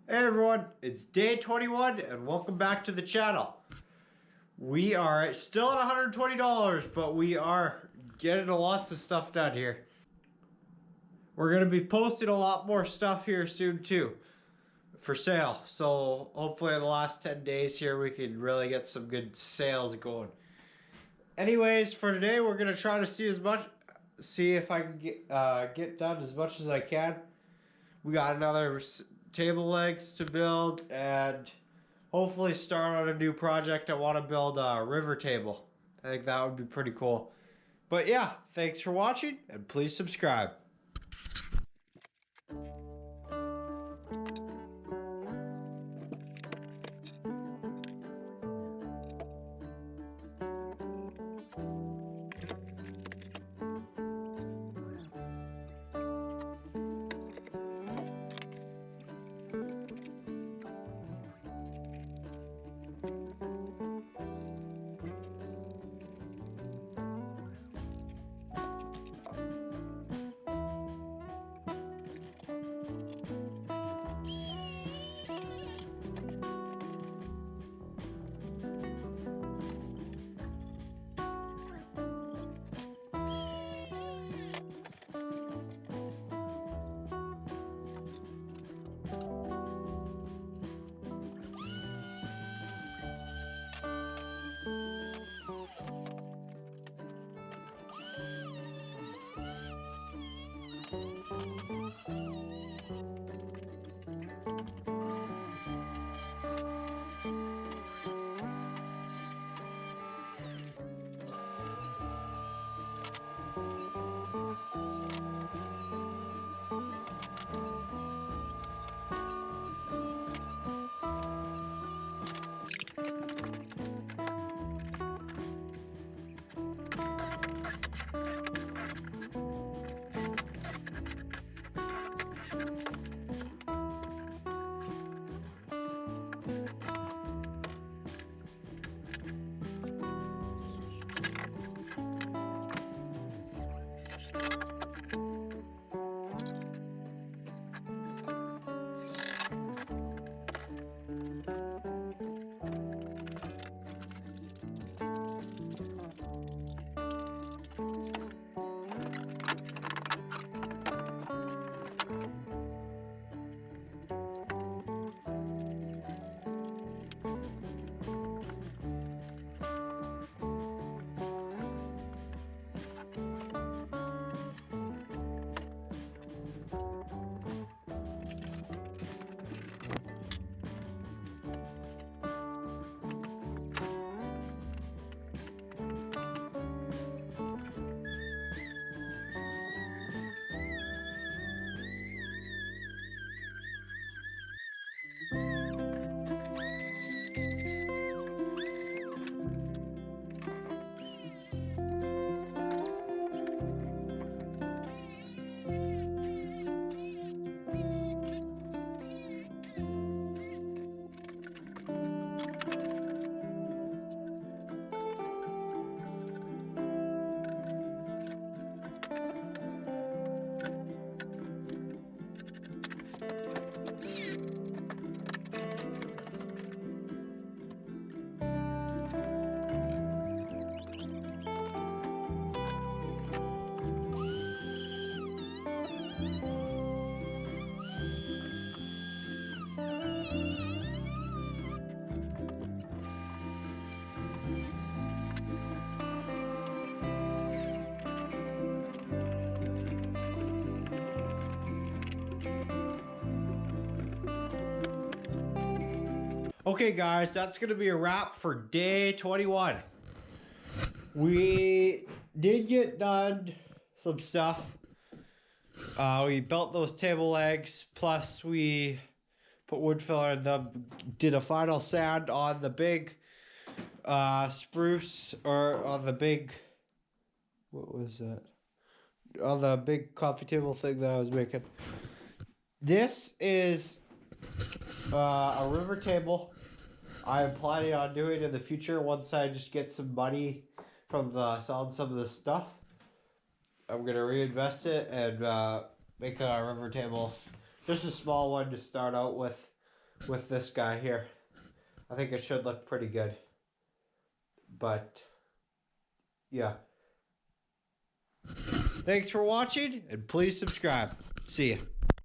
Hey everyone, it's day 21 and welcome back to the channel. We are still at $120, but we are getting lots of stuff done here. We're going to be posting a lot more stuff here soon too for sale. So hopefully in the last 10 days here we can really get some good sales going. Anyways, for today we're going to try to see if I can get done as much as I can. We got another table legs to build and hopefully start on a new project. I want to build a river table. I think that would be pretty cool. But yeah, thanks for watching and please subscribe. Okay guys, that's going to be a wrap for day 21. We did get done some stuff. We built those table legs, plus we put wood filler in them, did a final sand on the big spruce, or on the big, what was that? On the big coffee table thing that I was making. This is a river table I'm planning on doing in the future once I just get some money from selling some of this stuff. I'm going to reinvest it and make a river table. Just a small one to start out with. with this guy here. I think it should look pretty good. But yeah. Thanks for watching, and please subscribe. See ya.